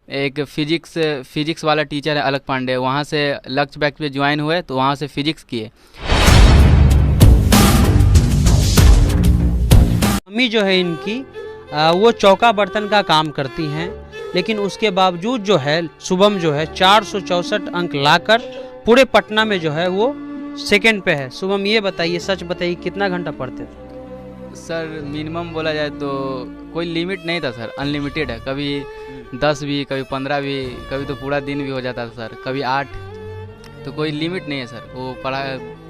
एक फिजिक्स वाला टीचर है अलग पांडे, वहाँ से लक्ष्य बैच पे ज्वाइन हुए तो वहाँ से फिजिक्स किए। मम्मी जो है इनकी वो चौका बर्तन का काम करती हैं, लेकिन उसके बावजूद जो है शुभम जो है 464 अंक लाकर पूरे पटना में जो है वो सेकंड पे है। शुभम ये बताइए, सच बताइए, कितना घंटा पढ़ते थे? सर मिनिमम बोला जाए तो कोई लिमिट नहीं था सर, अनलिमिटेड है। कभी 10 भी, कभी 15 भी, कभी तो पूरा दिन भी हो जाता था सर, कभी 8। तो कोई लिमिट नहीं है सर,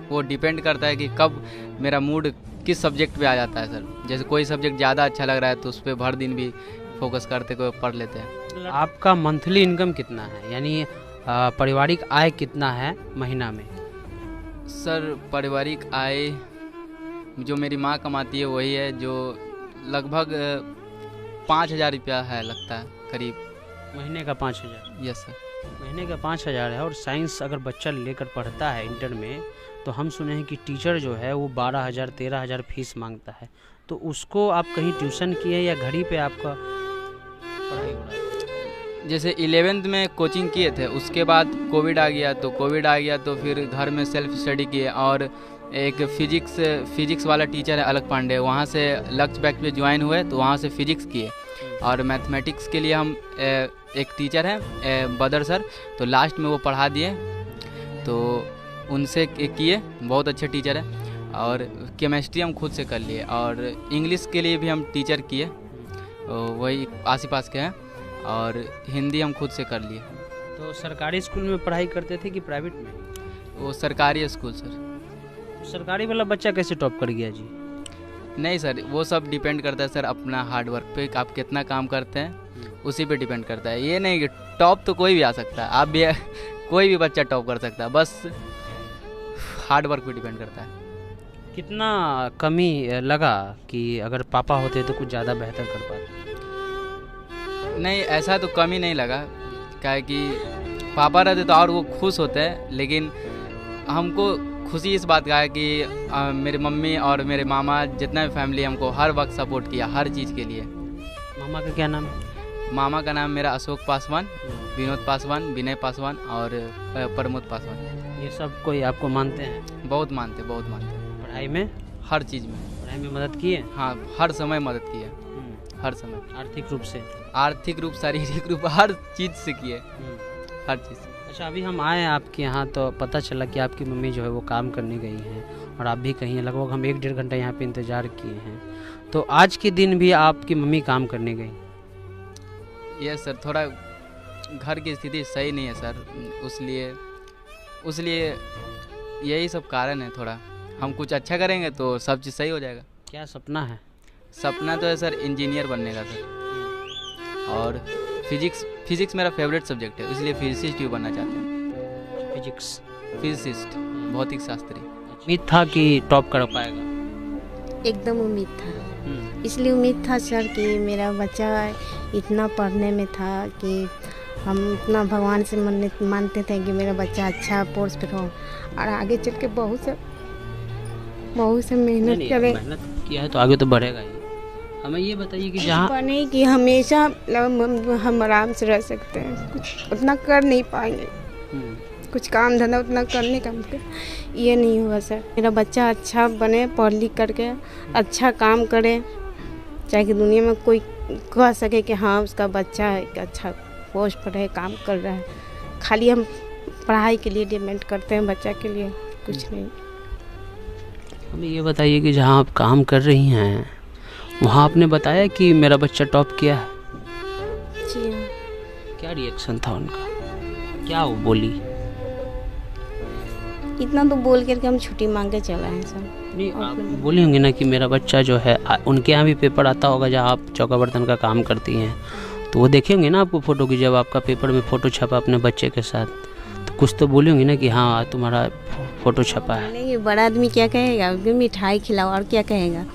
वो डिपेंड करता है कि कब मेरा मूड किस सब्जेक्ट पे आ जाता है सर। जैसे कोई सब्जेक्ट ज़्यादा अच्छा लग रहा है तो उस पर भर दिन भी फोकस करते हुए पढ़ लेते हैं। आपका मंथली इनकम कितना है, यानी पारिवारिक आय कितना है महीना में? सर पारिवारिक आय जो मेरी माँ कमाती है वही है, जो लगभग 5,000 रुपया है लगता है करीब। महीने का 5,000? यस सर, महीने का 5,000 है। और साइंस अगर बच्चा लेकर पढ़ता है इंटर में, तो हम सुने हैं कि टीचर जो है वो 12,000 13,000 फीस मांगता है। तो उसको आप कहीं ट्यूशन किए या घर ही पे आपका पढ़ाई हो रहा है? जैसे 11th में कोचिंग किए थे, उसके बाद कोविड आ गया तो फिर घर में सेल्फ स्टडी किए। और एक फिजिक्स वाला टीचर है अलग पांडे, वहाँ से लक्ष्य बैच पे ज्वाइन हुए तो वहाँ से फिजिक्स किए। और मैथमेटिक्स के लिए हम एक टीचर हैं बदर सर, तो लास्ट में वो पढ़ा दिए, तो उनसे किए, बहुत अच्छे टीचर है। और केमिस्ट्री हम खुद से कर लिए, और इंग्लिश के लिए भी हम टीचर किए, वही आस-पास के हैं। और हिंदी हम खुद से कर लिए। तो सरकारी स्कूल में पढ़ाई करते थे कि प्राइवेट में? वो सरकारी स्कूल सर। सरकारी वाला बच्चा कैसे टॉप कर गया जी? नहीं सर, वो सब डिपेंड करता है सर अपना हार्ड वर्क पे, आप कितना काम करते हैं उसी पे डिपेंड करता है। ये नहीं कि टॉप तो कोई भी आ सकता है, आप भी कोई भी बच्चा टॉप कर सकता है, बस हार्ड वर्क पे डिपेंड करता है। कितना कमी लगा कि अगर पापा होते तो कुछ ज़्यादा बेहतर कर पाते? नहीं, ऐसा तो कमी नहीं लगा, क्या है कि पापा रहते तो और वो खुश होते हैं। लेकिन हमको खुशी इस बात का है कि मेरे मम्मी और मेरे मामा, जितना भी फैमिली हमको हर वक्त सपोर्ट किया हर चीज़ के लिए। मामा का क्या नाम है? मामा का नाम मेरा अशोक पासवान, विनोद पासवान, विनय पासवान और प्रमोद पासवान। ये सब कोई आपको मानते हैं? बहुत मानते। पढ़ाई में? हर चीज़ में। पढ़ाई में मदद की है? हाँ, हर समय मदद की है, हर समय। आर्थिक रूप से? आर्थिक रूप, शारीरिक रूप, हर चीज़ से किए, हर चीज़ से। अच्छा, अभी हम आए आपके यहाँ तो पता चला कि आपकी मम्मी जो है वो काम करने गई हैं और आप भी कहीं हैं। लगभग हम 1 डेढ़ घंटा यहाँ पे इंतज़ार किए हैं। तो आज के दिन भी आपकी मम्मी काम करने गई? ये सर थोड़ा घर की स्थिति सही नहीं है सर, उसलिए यही सब कारण है। थोड़ा हम कुछ अच्छा करेंगे तो सब चीज़ सही हो जाएगा। क्या सपना है? सपना तो है सर इंजीनियर बनने का सर। और फिजिक्स मेरा फेवरेट सब्जेक्ट है, इसलिए फिजिसिस्ट भी बनना चाहते हैं। फिजिसिस्ट, भौतिक शास्त्री। उम्मीद था कि टॉप कर पाएगा? एकदम उम्मीद था। इसलिए उम्मीद था सर कि मेरा बच्चा इतना पढ़ने में था कि हम इतना भगवान से मानते थे कि मेरा बच्चा अच्छा पोस्ट पर हो और आगे चल के बहुत से मेहनत करे। मेहनत किया है तो आगे तो बढ़ेगा ही। हमें ये बताइए कि जहाँ बने कि हमेशा हम आराम से रह सकते हैं, कुछ उतना कर नहीं पाएंगे, कुछ काम धंधा उतना करने का ये नहीं होगा सर। मेरा बच्चा अच्छा बने, पढ़ लिख करके अच्छा काम करे, चाहे कि दुनिया में कोई कह सके कि हाँ उसका बच्चा एक अच्छा पोस्ट पर है, काम कर रहा है। खाली हम पढ़ाई के लिए डिपेंड करते हैं बच्चा के लिए, कुछ नहीं। हमें ये बताइए कि जहाँ आप काम कर रही हैं वहाँ आपने बताया कि मेरा बच्चा टॉप किया है? जी हाँ। क्या रिएक्शन था उनका, क्या वो बोली? इतना तो बोल करके हम छुट्टी मांग के चला है सर। नहीं, आप बोली होंगी ना कि मेरा बच्चा जो है, उनके यहाँ भी पेपर आता होगा जहाँ आप चौका बर्तन का काम करती हैं, तो वो देखे होंगे ना आपको फ़ोटो की, जब आपका पेपर में फ़ोटो छपा अपने बच्चे के साथ, तो कुछ तो बोली होंगी ना कि हाँ तुम्हारा फ़ोटो छपा है। नहीं, बड़ा आदमी क्या कहेगा, मिठाई खिलाओ और क्या कहेगा।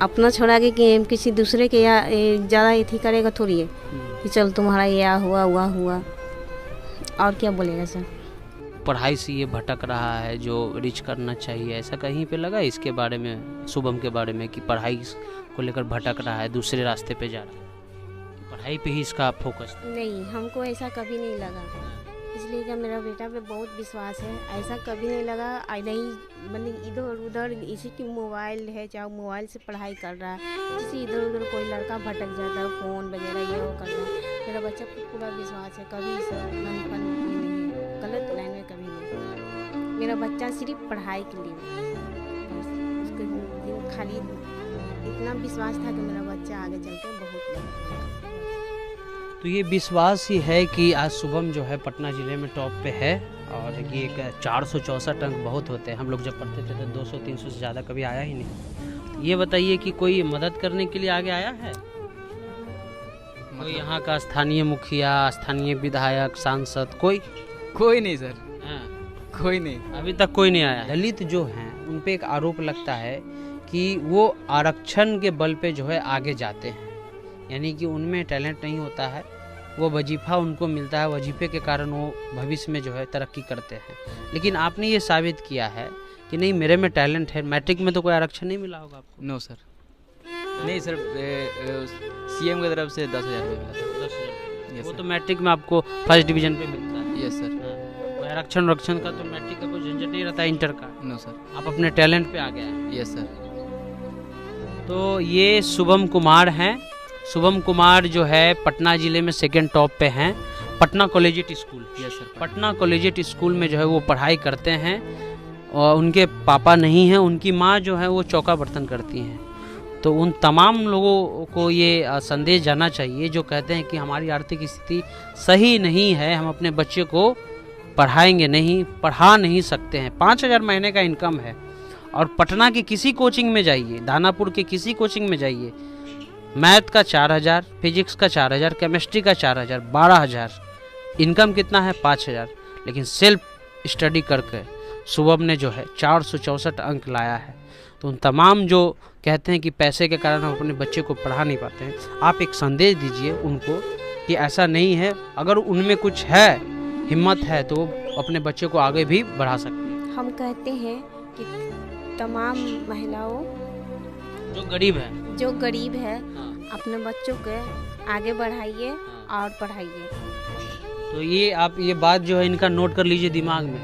अपना छोड़ा के कि किसी दूसरे के या ज़्यादा एथी करेगा थोड़ी है कि चल तुम्हारा ये हुआ और क्या बोलेगा सर। पढ़ाई से ये भटक रहा है जो रिच करना चाहिए, ऐसा कहीं पे लगा इसके बारे में, शुभम के बारे में, कि पढ़ाई को लेकर भटक रहा है, दूसरे रास्ते पे जा रहा है? पढ़ाई पे ही इसका फोकस था? नहीं, हमको ऐसा कभी नहीं लगा, इसलिए कि मेरा बेटा पे बहुत विश्वास है। ऐसा कभी नहीं लगा, नहीं मतलब इधर उधर इसी की मोबाइल है, चाहे मोबाइल से पढ़ाई कर रहा है, किसी इधर उधर कोई लड़का भटक जाता है, फ़ोन वगैरह ये वो कर रहा है। मेरा बच्चा पे पूरा विश्वास है, कभी मन नहीं है, गलत लाइन में कभी नहीं। मेरा बच्चा सिर्फ पढ़ाई के लिए, उसको खाली इतना विश्वास था कि मेरा बच्चा आगे चल के बहुत। तो ये विश्वास ही है कि आज शुभम जो है पटना ज़िले में टॉप पे है, और ये 464 अंक बहुत होते हैं। हम लोग जब पढ़ते थे तो 200-300 से ज़्यादा कभी आया ही नहीं। तो ये बताइए कि कोई मदद करने के लिए आगे आया है? कोई यहाँ का स्थानीय मुखिया, स्थानीय विधायक, सांसद, कोई नहीं सर। हाँ, कोई नहीं, अभी तक कोई नहीं आया। दलित जो हैं उन पे एक आरोप लगता है कि वो आरक्षण के बल पे जो है आगे जाते हैं, यानी कि उनमें टैलेंट नहीं होता है, वो वजीफ़ा उनको मिलता है, वजीफ़े के कारण वो भविष्य में जो है तरक्की करते हैं। लेकिन आपने ये साबित किया है कि नहीं, मेरे में टैलेंट है। मैट्रिक में तो कोई आरक्षण नहीं मिला होगा आपको? नो सर, नहीं सर, सीएम की तरफ से 10,000 रुपये मिला था। 10,000? वो तो मैट्रिक में आपको फर्स्ट डिवीजन पे मिलता है। Yes sir. कोई आरक्षण का तो मैट्रिक का कोई झंझट नहीं रहता, इंटर का। No sir. आप अपने टैलेंट पे आ गए हैं। Yes sir. तो ये शुभम कुमार हैं। शुभम कुमार जो है पटना ज़िले में सेकंड टॉप पे हैं, Patna collegiate school. Yes sir. Patna collegiate school में जो है वो पढ़ाई करते हैं, और उनके पापा नहीं हैं, उनकी माँ जो है वो चौका बर्तन करती हैं। तो उन तमाम लोगों को ये संदेश जाना चाहिए जो कहते हैं कि हमारी आर्थिक स्थिति सही नहीं है, हम अपने बच्चे को पढ़ाएंगे नहीं, पढ़ा नहीं सकते हैं। 5,000 महीने का इनकम है, और पटना की किसी कोचिंग में जाइए, दानापुर के किसी कोचिंग में जाइए, मैथ का 4,000, फिजिक्स का 4,000, केमिस्ट्री का 4,000, 12,000, इनकम कितना है? 5,000। लेकिन सेल्फ स्टडी करके शुभम ने जो है 464 अंक लाया है। तो उन तमाम जो कहते हैं कि पैसे के कारण हम अपने बच्चे को पढ़ा नहीं पाते हैं, आप एक संदेश दीजिए उनको कि ऐसा नहीं है। अगर उनमें कुछ है, हिम्मत है, तो अपने बच्चे को आगे भी बढ़ा सकते हैं। हम कहते हैं कि तमाम महिलाओं जो गरीब है अपने बच्चों को आगे बढ़ाइए और पढ़ाइए। तो ये आप ये बात जो है इनका नोट कर लीजिए दिमाग में।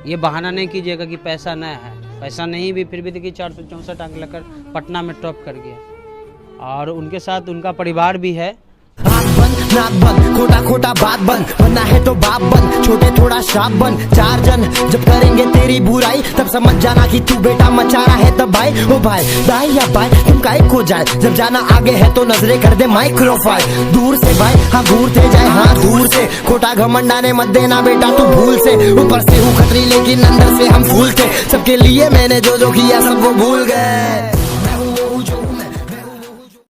ये बहाना नहीं कीजिएगा कि पैसा न है, पैसा नहीं भी, फिर भी देखिए 464 अंक लेकर पटना में टॉप कर गया, और उनके साथ उनका परिवार भी है। नाक बंद, खोटा खोटा बात बंद, बनना है तो बाप बन, छोटे थोड़ा श्राप बन। 4 जन जब करेंगे तेरी बुराई, तब समझ जाना कि तू बेटा मचा रहा है तब भाई। ओ भाई, दाई या भाई, तुम काहे खो जाए, जब जाना आगे है तो नजरे कर दे माइक्रोफाइल। दूर से भाई हाँ घूरते जाए, हाँ दूर से, खोटा घमंडाने मत देना बेटा तू भूल से। ऊपर से हूँ खतरी लेकिन अंदर से हम फूल थे, सबके लिए मैंने जो जो किया सब वो भूल गए।